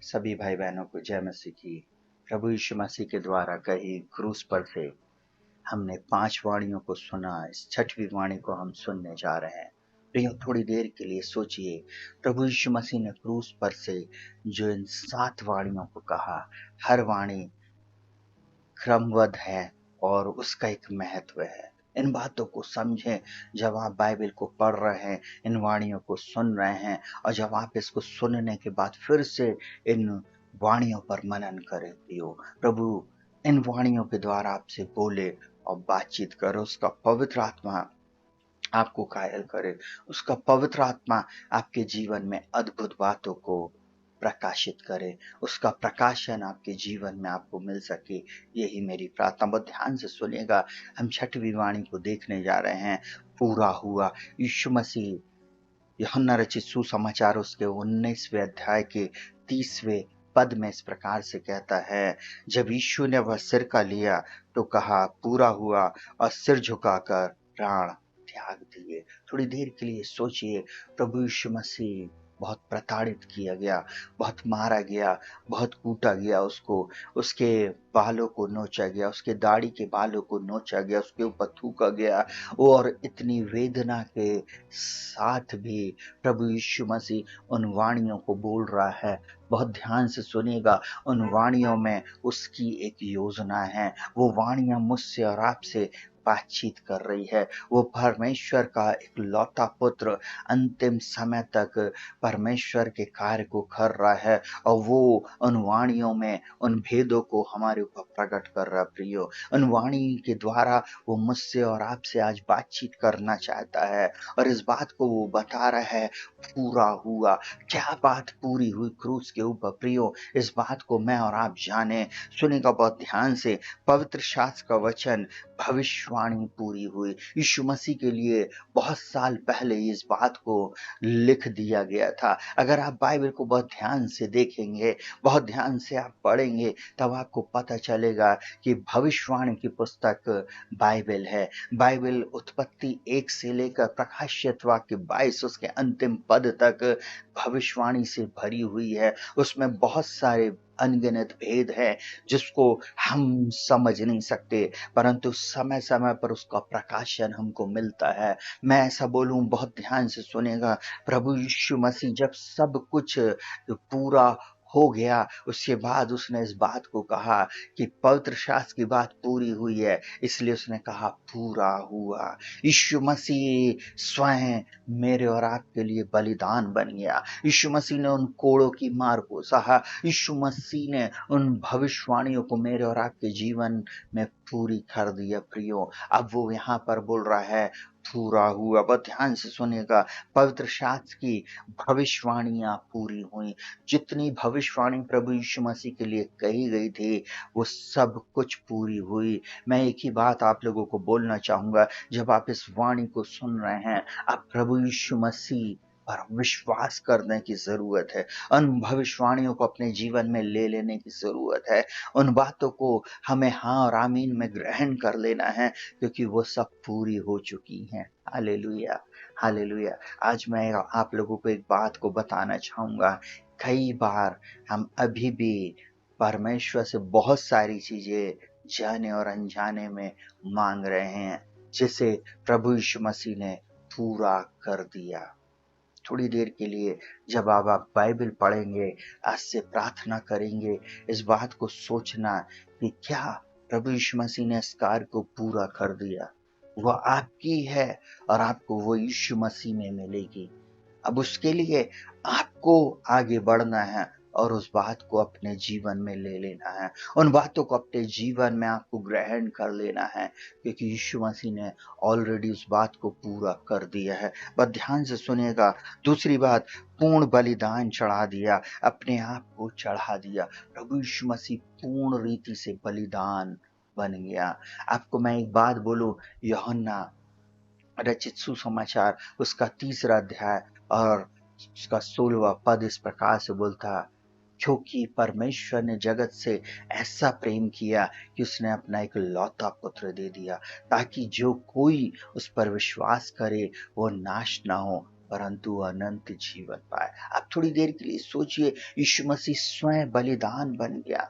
सभी भाई बहनों को जय मसीह की। प्रभु यीशु मसीह के द्वारा कही क्रूस पर से हमने 5 वाणियों को सुना। इस 6वीं वाणी को हम सुनने जा रहे हैं। प्रियो, थोड़ी देर के लिए सोचिए, प्रभु यीशु मसीह ने क्रूस पर से जो इन 7 वाणियों को कहा, हर वाणी क्रमबद्ध है और उसका एक महत्व है। इन बातों को समझें जब आप बाइबल को पढ़ रहे हैं, इन वाणियों को सुन रहे हैं, और जब आप इसको सुनने के बाद फिर से इन वाणियों पर मनन करें। प्रियो, प्रभु इन वाणियों के द्वारा आपसे बोले और बातचीत करो। उसका पवित्र आत्मा आपको कायल करे, उसका पवित्र आत्मा आपके जीवन में अद्भुत बातों को प्रकाशित करे, उसका प्रकाशन आपके जीवन में आपको मिल सके। यही मेरी प्रार्थना। बहुत ध्यान से सुनिएगा, हम 6वीं वाणी को देखने जा रहे हैं। पूरा हुआ। यीशु मसीह यूहन्ना रचित सुसमाचार उसके 19वें अध्याय के 30वें पद में इस प्रकार से कहता है, जब यीशु ने वह सिरका लिया तो कहा, पूरा हुआ, और सिर झुकाकर प्राण त्याग दिए। थोड़ी देर के लिए सोचिए, प्रभु यीशु मसीह बहुत प्रताड़ित किया गया, बहुत मारा गया, बहुत कूटा गया, उसके बालों को नोचा गया, उसके दाढ़ी के बालों को नोचा गया, उसके ऊपर थूका गया, और इतनी वेदना के साथ भी प्रभु यीशु मसीह उन वाणियों को बोल रहा है। बहुत ध्यान से सुनिएगा, उन वाणियों में उसकी एक योजना है। वो वाणियां मुझसे और आपसे बातचीत कर रही है। वो परमेश्वर का एक लौता पुत्र अंतिम समय तक परमेश्वर के कार्य को कर रहा है, और वो उन वाणियों में उन भेदों को हमारे ऊपर प्रकट कर रहा है। प्रियो, उन वाणी के द्वारा वो मुझसे और आपसे आज बातचीत करना चाहता है, और इस बात को वो बता रहा है, पूरा हुआ। क्या बात पूरी हुई क्रूस के ऊपर? प्रियो, इस बात को मैं और आप जाने। सुनेगा बहुत ध्यान से, पवित्र शास्त्र का वचन, भविष्यवाणी पूरी हुई। यीशु मसीह के लिए बहुत साल पहले इस बात को लिख दिया गया था। अगर आप बाइबल को बहुत ध्यान से देखेंगे, बहुत ध्यान से आप पढ़ेंगे, तब आपको पता चलेगा कि भविष्यवाणी की पुस्तक बाइबल है। बाइबल उत्पत्ति 1 से लेकर प्रकाशित वाक्य 22 उसके अंतिम पद तक भविष्यवाणी से भरी हुई है। उसमें बहुत सारे अनगिनत भेद है जिसको हम समझ नहीं सकते, परंतु समय समय पर उसका प्रकाशन हमको मिलता है। मैं ऐसा बोलूं, बहुत ध्यान से सुनेगा, प्रभु यीशु मसीह जब सब कुछ पूरा हो गया, उसके बाद उसने इस बात को कहा कि पवित्र शास्त्र की बात पूरी हुई है, इसलिए उसने कहा पूरा हुआ। यीशु मसीह स्वयं मेरे और आपके लिए बलिदान बन गया। यीशु मसीह ने उन कोड़ों की मार को सहा। यीशु मसीह ने उन भविष्यवाणियों को मेरे और आपके जीवन में पूरी कर दिया। प्रियो, अब वो यहाँ पर बोल रहा है, पूरा हुआ। बहुत ध्यान से सुनिएगा, पवित्र शास्त्र की भविष्यवाणियां पूरी हुई। जितनी भविष्यवाणी प्रभु यीशु मसीह के लिए कही गई थी, वो सब कुछ पूरी हुई। मैं एक ही बात आप लोगों को बोलना चाहूंगा, जब आप इस वाणी को सुन रहे हैं, आप प्रभु यीशु मसीह पर विश्वास करने की जरूरत है। उन भविष्यवाणियों को अपने जीवन में ले लेने की जरूरत है। उन बातों को हमें हाँ और आमीन में ग्रहण कर लेना है, क्योंकि वो सब पूरी हो चुकी हैं। Hallelujah, hallelujah. आज मैं आप लोगों को एक बात को बताना चाहूंगा। कई बार हम अभी भी परमेश्वर से बहुत सारी चीजें जाने और अनजाने में मांग रहे हैं, जिसे प्रभु यीशु मसीह ने पूरा कर दिया। थोड़ी देर के लिए जब आप बाइबल पढ़ेंगे, आज से प्रार्थना करेंगे, इस बात को सोचना कि क्या प्रभु यीशु मसीह ने इस कार्य को पूरा कर दिया। वह आपकी है और आपको वो यीशु मसीह में मिलेगी। अब उसके लिए आपको आगे बढ़ना है और उस बात को अपने जीवन में ले लेना है। उन बातों को अपने जीवन में आपको ग्रहण कर लेना है, क्योंकि यीशु मसीह ने ऑलरेडी उस बात को पूरा कर दिया है। बस ध्यान से सुनिएगा। दूसरी बात, पूर्ण बलिदान चढ़ा दिया, अपने आप को चढ़ा दिया। प्रभु यीशु मसीह पूर्ण रीति से बलिदान बन गया। आपको मैं एक बात बोलूं, यूहन्ना रचित सुसमाचार उसका 3रा अध्याय और उसका 16वां पद इस प्रकार से बोलता, क्योंकि परमेश्वर ने जगत से ऐसा प्रेम किया कि उसने अपना एक लौता पुत्र दे दिया, ताकि जो कोई उस पर विश्वास करे वो नाश ना हो परंतु अनंत जीवन पाए। आप थोड़ी देर के लिए सोचिए, यीशु मसीह स्वयं बलिदान बन गया।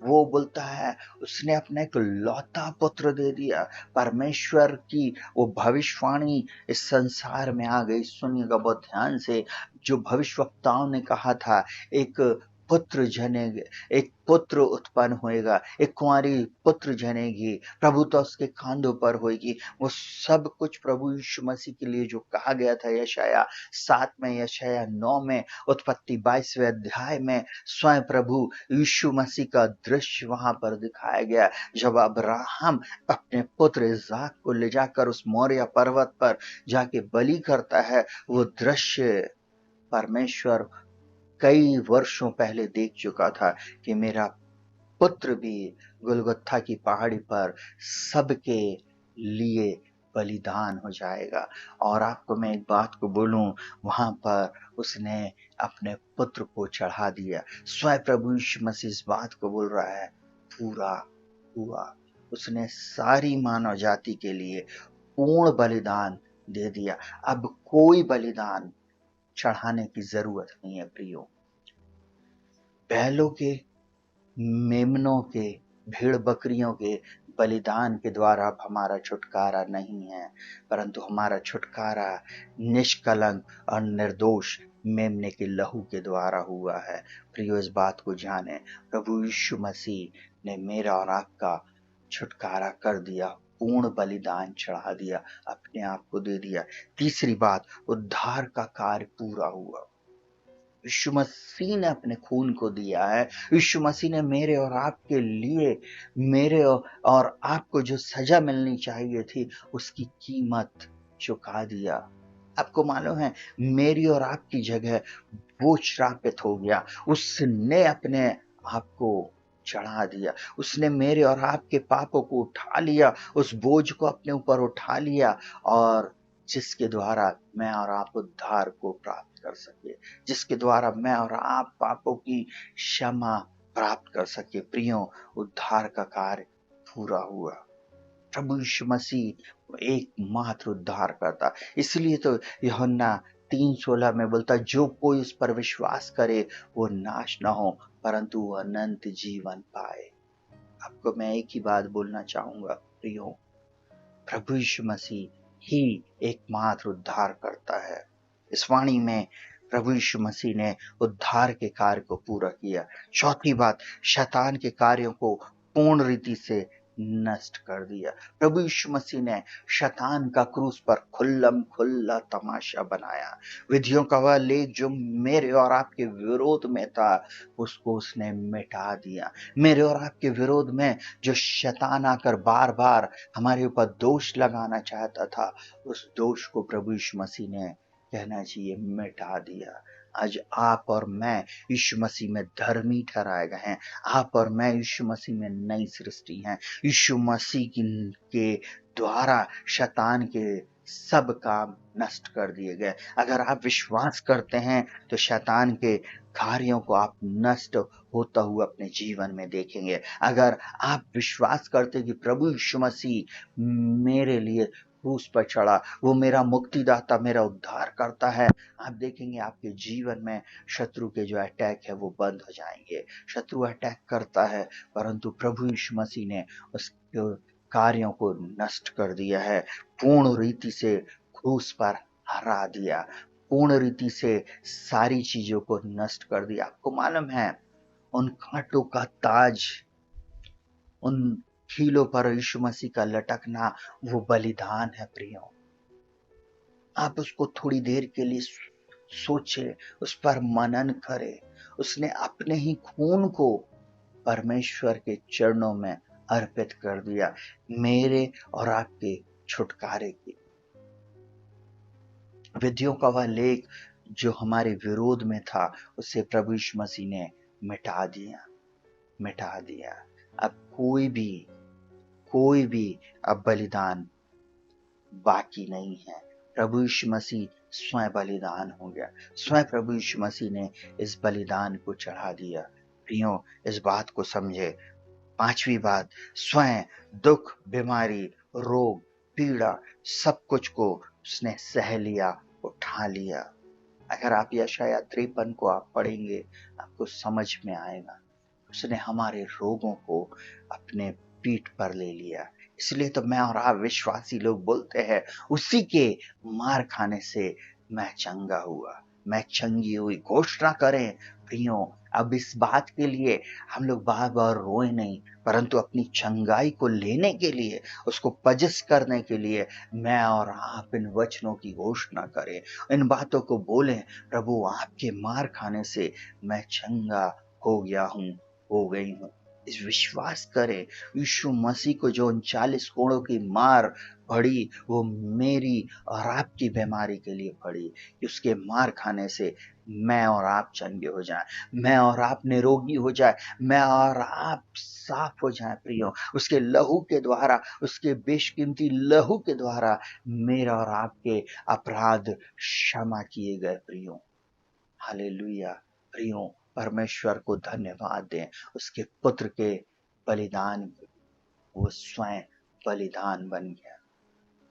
वो बोलता है उसने अपना एक लौता पुत्र दे दिया। परमेश्वर की वो भविष्यवाणी इस संसार में आ गई। सुनिएगा बहुत ध्यान से, जो भविष्यवक्ताओं ने कहा था, एक पुत्र जनेगा, एक पुत्र उत्पन्न होएगा, एक कुंवारी पुत्र जनेगी, प्रभुता उसके कांधों पर होगी। वो सब कुछ प्रभु यीशु मसीह के लिए जो कहा गया था यशाया 7 में, यशाया 9 में, उत्पत्ति 22वें अध्याय में, स्वयं प्रभु यीशु मसीह का दृश्य वहां पर दिखाया गया। जब अब्राहम अपने पुत्र इसहाक को ले जाकर उस मोरिया पर्वत पर जाके बलि करता है, वो दृश्य परमेश्वर कई वर्षों पहले देख चुका था कि मेरा पुत्र भी गुलगुत्था की पहाड़ी पर सबके लिए बलिदान हो जाएगा। और आपको मैं एक बात को बोलूं, वहां पर उसने अपने पुत्र को चढ़ा दिया। स्वयं प्रभु यीशु मसीह इस बात को बोल रहा है, पूरा हुआ। उसने सारी मानव जाति के लिए पूर्ण बलिदान दे दिया। अब कोई बलिदान चढ़ाने की जरूरत नहीं है प्रियो। बैलों के, मेमनों के, भेड़ बकरियों के बलिदान के द्वारा अब हमारा छुटकारा नहीं है, परंतु हमारा छुटकारा निष्कलंक और निर्दोष मेमने के लहू के द्वारा हुआ है। प्रियो, इस बात को जाने, प्रभु यीशु मसीह ने मेरा और आपका छुटकारा कर दिया, पूर्ण बलिदान चढ़ा दिया, अपने आप को दे दिया। तीसरी बात, उद्धार का कार्य पूरा हुआ। यीशु मसीह ने अपने खून को दिया है। यीशु मसीह ने मेरे और आपके लिए, मेरे और आपको जो सजा मिलनी चाहिए थी, उसकी कीमत चुका दिया। आपको मालूम है, मेरी और आपकी जगह वो श्रापित हो गया। उसने अपने आप को चढ़ा दिया। उसने मेरे और आपके पापों को उठा लिया, उस बोझ को अपने ऊपर उठा लिया, और जिसके द्वारा मैं और आप उद्धार को प्राप्त कर सके, जिसके द्वारा मैं और आप पापों की क्षमा प्राप्त कर सके। प्रियो, उद्धार का कार्य पूरा हुआ। प्रभु यीशु मसीह एकमात्र उद्धार करता। इसलिए तो यूहन्ना 3:16 में बोलता, जो कोई उस पर विश्वास करे वो नाश न हो परंतु अनंत जीवन पाए। आपको मैं एक ही बात बोलना चाहूंगा प्रियो, प्रभु यीशु मसीह ही एकमात्र उद्धार करता है। इस वाणी में प्रभु यीशु मसीह ने उद्धार के कार्य को पूरा किया। चौथी बात, शैतान के कार्यों को पूर्ण रीति से नष्ट कर दिया। प्रभु यीशु मसीह ने शैतान का क्रूस पर खुल्लम खुल्ला तमाशा बनाया। विधियों का वह लेख जो मेरे और आपके विरोध में था, उसको उसने मिटा दिया। मेरे और आपके विरोध में जो शैतान आकर बार बार हमारे ऊपर दोष लगाना चाहता था, उस दोष को प्रभु यीशु मसीह ने, कहना चाहिए, मिटा दिया। आज आप और मैं यीशु मसीह में धर्मी ठहराए गए हैं। आप और मैं यीशु मसीह में नई सृष्टि हैं। यीशु मसीह के द्वारा शैतान के सब काम नष्ट कर दिए गए। अगर आप विश्वास करते हैं तो शैतान के कार्यों को आप नष्ट होता हुआ अपने जीवन में देखेंगे। अगर आप विश्वास करते कि प्रभु यीशु मसीह मेरे लिए क्रूस पर चढ़ा, वो मेरा मुक्तिदाता, मेरा उद्धार करता है, आप देखेंगे आपके जीवन में शत्रु के जो अटैक है वो बंद हो जाएंगे। शत्रु अटैक करता है, परंतु प्रभु यीशु मसीह ने उसके कार्यों को नष्ट कर दिया है, पूर्ण रीति से क्रूस पर हरा दिया, पूर्ण रीति से सारी चीजों को नष्ट कर दिया। आपको मालूम है, उन कांटों का ताज, उन कीलों पर यीशु मसीह का लटकना, वो बलिदान है प्रियो। आप उसको थोड़ी देर के लिए सोचे, उस पर मनन करें। उसने अपने ही खून को परमेश्वर के चरणों में अर्पित कर दिया, मेरे और आपके छुटकारे की। विधियों का वह लेख जो हमारे विरोध में था, उसे प्रभु यीशु मसीह ने मिटा दिया। अब कोई भी अब बलिदान बाकी नहीं है। प्रभु यीशु मसीह स्वयं बलिदान हो गया। स्वयं प्रभु यीशु मसीह ने इस बलिदान को चढ़ा दिया। प्रियो, इस बात को समझे। पांचवी बात, स्वयं दुख, बीमारी, रोग, पीड़ा, सब कुछ को उसने सह लिया, उठा लिया। अगर आप यशायाह 53 को आप पढ़ेंगे, आपको समझ में आएगा, उसने हमारे रोगों को अपने पीठ पर ले लिया। इसलिए तो मैं और आप विश्वासी लोग बोलते हैं, उसी के मार खाने से मैं चंगा हुआ, मैं चंगी हुई। घोषणा करें प्रियो, अब इस बात के लिए हम लोग बार बार रोए नहीं, परंतु अपनी चंगाई को लेने के लिए, उसको पजस करने के लिए मैं और आप इन वचनों की घोषणा करें, इन बातों को बोलें, प्रभु आपके मार खाने से मैं चंगा हो गया हूँ, हो गई हूँ। इस विश्वास करें, यीशु मसीह को जो 39 कोड़ों की मार पड़ी, वो मेरी और आपकी बीमारी के लिए पड़ी, कि उसके मार खाने से मैं और आप चंगे हो जाएं, मैं और आप निरोगी हो जाए, मैं और आप साफ हो जाएं प्रियो। उसके लहू के द्वारा, उसके बेशकीमती लहू के द्वारा मेरा और आपके अपराध क्षमा किए गए प्रियो। हालेलुया। प्रियो, परमेश्वर को धन्यवाद दें, उसके पुत्र के बलिदान, वो स्वयं बलिदान बन गया।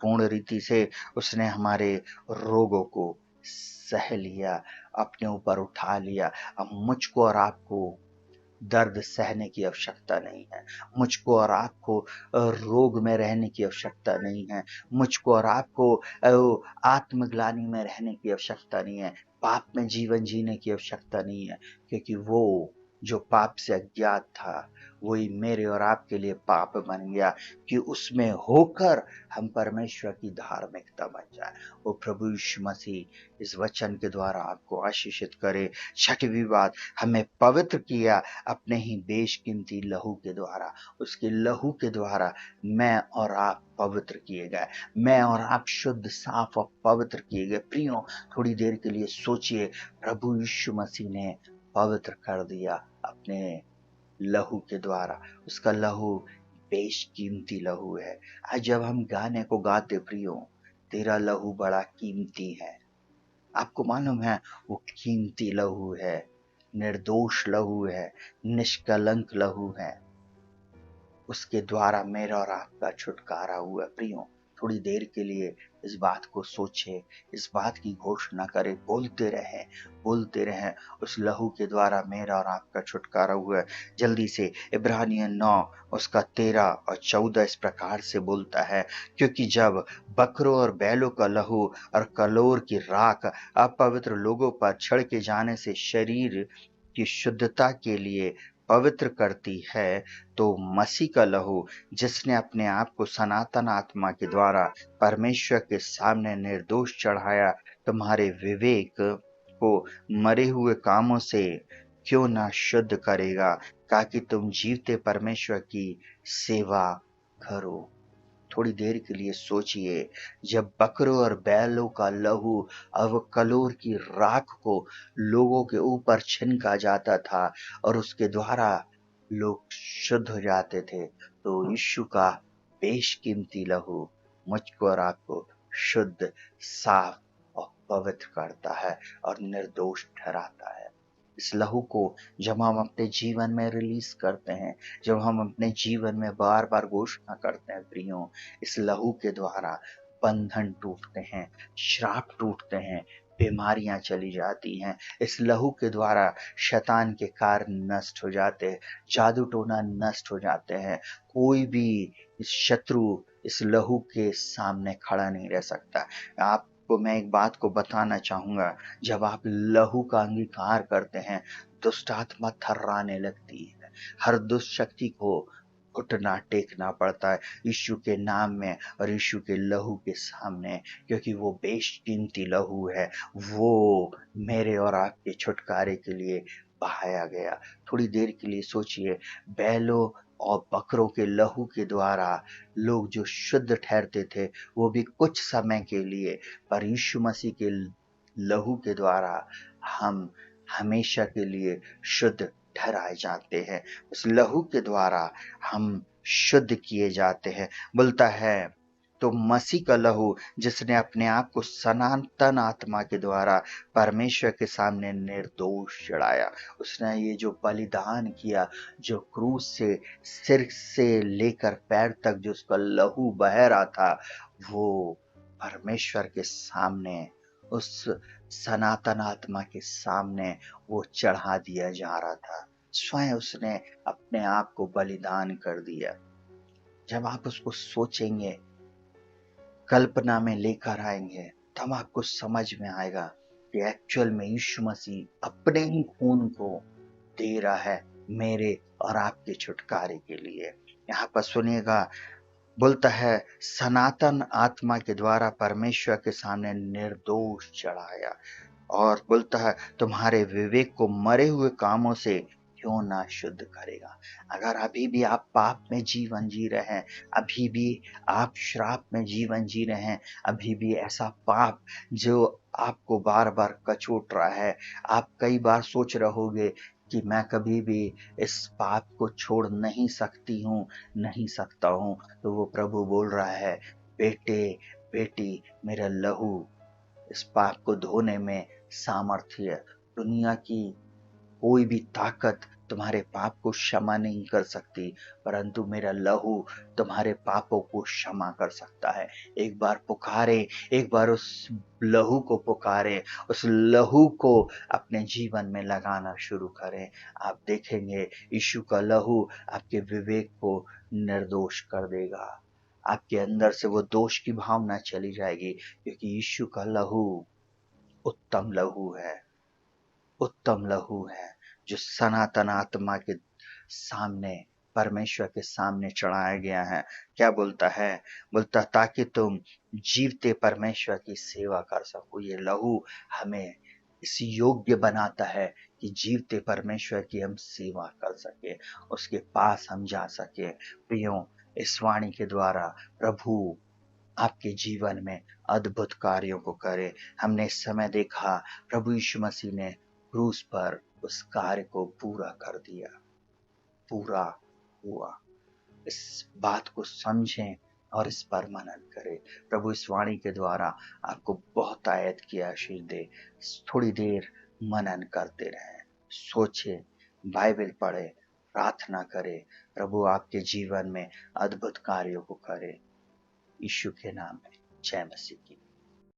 पूर्ण रीति से उसने हमारे रोगों को सह लिया, अपने ऊपर उठा लिया। अब मुझको और आपको दर्द सहने की आवश्यकता नहीं है, मुझको और आपको रोग में रहने की आवश्यकता नहीं है, मुझको और आपको आत्मग्लानि में रहने की आवश्यकता नहीं है, पाप में जीवन जीने की आवश्यकता नहीं है, क्योंकि वो जो पाप से अज्ञात था, वही मेरे और आपके लिए पाप बन गया, कि उसमें होकर हम परमेश्वर की धार्मिकता बन जाए। वो प्रभु यीशु मसीह इस वचन के द्वारा आपको आशीषित करे। छठवीं बात, हमें पवित्र किया अपने ही बेशकीमती लहू के द्वारा। उसके लहू के द्वारा मैं और आप पवित्र किए गए, मैं और आप शुद्ध, साफ और पवित्र किए गए। प्रियो, थोड़ी देर के लिए सोचिए, प्रभु यीशु मसीह ने पवित्र कर दिया अपने लहू के द्वारा। उसका लहू बेशकीमती लहू है। आज जब हम गाने को गाते प्रियो, तेरा लहू बड़ा कीमती है, आपको मालूम है वो कीमती लहू है, निर्दोष लहू है, निष्कलंक लहू है। उसके द्वारा मेरा और आपका छुटकारा हुआ। प्रियो, थोड़ी देर के लिए इस बात को सोचे, इस बात की घोषणा करें, बोलते रहें, उस लहू के द्वारा मेरा और आपका छुटकारा हुआ। जल्दी से इब्रानियन 9 उसका 13 और 14 इस प्रकार से बोलता है, क्योंकि जब बकरों और बैलों का लहू और कलोर की राख अपवित्र लोगों पर छिड़के जाने से शरीर की शुद्धता के लिए पवित्र करती है, तो मसीह का लहू, जिसने अपने आप को सनातन आत्मा के द्वारा परमेश्वर के सामने निर्दोष चढ़ाया, तुम्हारे विवेक को मरे हुए कामों से क्यों ना शुद्ध करेगा, ताकि तुम जीवते परमेश्वर की सेवा करो। थोड़ी देर के लिए सोचिए, जब बकरों और बैलों का लहू और कलोर की राख को लोगों के ऊपर छिनका जाता था और उसके द्वारा लोग शुद्ध हो जाते थे, तो यीशु का बेशकीमती लहू मुझको और आपको शुद्ध, साफ और पवित्र करता है और निर्दोष ठहराता है। इस लहू को जब हम अपने जीवन में रिलीज करते हैं, जब हम अपने जीवन में बार बार घोषणा करते हैं प्रियो, इस लहू के द्वारा बंधन टूटते हैं, श्राप टूटते हैं, बीमारियां चली जाती हैं। इस लहू के द्वारा शैतान के कार्य नष्ट हो जाते हैं, जादू टोना नष्ट हो जाते हैं। कोई भी इस शत्रु इस लहू के सामने खड़ा नहीं रह सकता। आपको मैं एक बात को बताना चाहूंगा, जब आप लहू का अंगीकार करते हैं, दुष्ट आत्मा थर्राने लगती है, हर दुष्ट शक्ति को घुटना टेकना पड़ता है यीशु के नाम में और यीशु के लहू के सामने, क्योंकि वो बेशकीमती लहू है, वो मेरे और आपके छुटकारे के लिए बहाया गया। थोड़ी देर के लिए सोचिए, बैलों और बकरों के लहू के द्वारा लोग जो शुद्ध ठहरते थे, वो भी कुछ समय के लिए, पर यीशु मसीह के लहू के द्वारा हम हमेशा के लिए शुद्ध ठहराए जाते हैं। उस लहू के द्वारा हम शुद्ध किए जाते हैं। बोलता है, तो मसीह का लहू, जिसने अपने आप को सनातन आत्मा के द्वारा परमेश्वर के सामने निर्दोष चढ़ाया, उसने ये जो बलिदान किया, जो क्रूस से सिर से लेकर पैर तक जो उसका लहू बह रहा था, वो परमेश्वर के सामने उस सनातन आत्मा के सामने वो चढ़ा दिया जा रहा था। स्वयं उसने अपने आप को बलिदान कर दिया। जब आप उसको सोचेंगे, कल्पना में लेकर आएंगे, तब आपको समझ में आएगा कि एक्चुअल में यीशु मसीह अपने ही खून को दे रहा है मेरे और आपके छुटकारे के लिए। यहाँ पर सुनिएगा, बोलता है सनातन आत्मा के द्वारा परमेश्वर के सामने निर्दोष चढ़ाया, और बोलता है तुम्हारे विवेक को मरे हुए कामों से क्यों ना शुद्ध करेगा। अगर अभी भी आप पाप में जीवन जी रहे हैं, अभी भी आप श्राप में जीवन जी रहे हैं, अभी भी ऐसा पाप जो आपको बार बार कचोट रहा है, आप कई बार सोच रहे होगे कि मैं कभी भी इस पाप को छोड़ नहीं सकती हूँ, नहीं सकता हूँ, तो वो प्रभु बोल रहा है, बेटे बेटी, मेरा लहू इस पाप को धोने में सामर्थ्य है। दुनिया की कोई भी ताकत तुम्हारे पाप को क्षमा नहीं कर सकती, परंतु मेरा लहू तुम्हारे पापों को क्षमा कर सकता है। एक बार पुकारे, एक बार उस लहू को पुकारे, उस लहू को अपने जीवन में लगाना शुरू करें। आप देखेंगे यीशु का लहू आपके विवेक को निर्दोष कर देगा। आपके अंदर से वो दोष की भावना चली जाएगी, क्योंकि यीशु का लहू उत्तम लहू है, उत्तम लहू है, जो सनातन आत्मा के सामने, परमेश्वर के सामने चढ़ाया गया है। क्या बोलता है? बोलता ताकि तुम जीवते परमेश्वर की सेवा कर सको। ये लहू हमें इस योग्य बनाता है कि जीवते परमेश्वर की हम सेवा कर सके, उसके पास हम जा सके। प्रियो, इस वाणी के द्वारा प्रभु आपके जीवन में अद्भुत कार्यों को करे। हमने इस समय देखा प्रभु यीशु मसीह ने क्रूस पर उस कार्य को पूरा कर दिया, पूरा हुआ। इस बात को समझें और इस पर मनन करें। प्रभु इस वाणी के द्वारा आपको बहुत आयत की आशीष दे। थोड़ी देर मनन करते रहें, सोचे, बाइबल पढ़े, प्रार्थना करें। प्रभु आपके जीवन में अद्भुत कार्यों को करे। यीशु के नाम में जय मसीह की।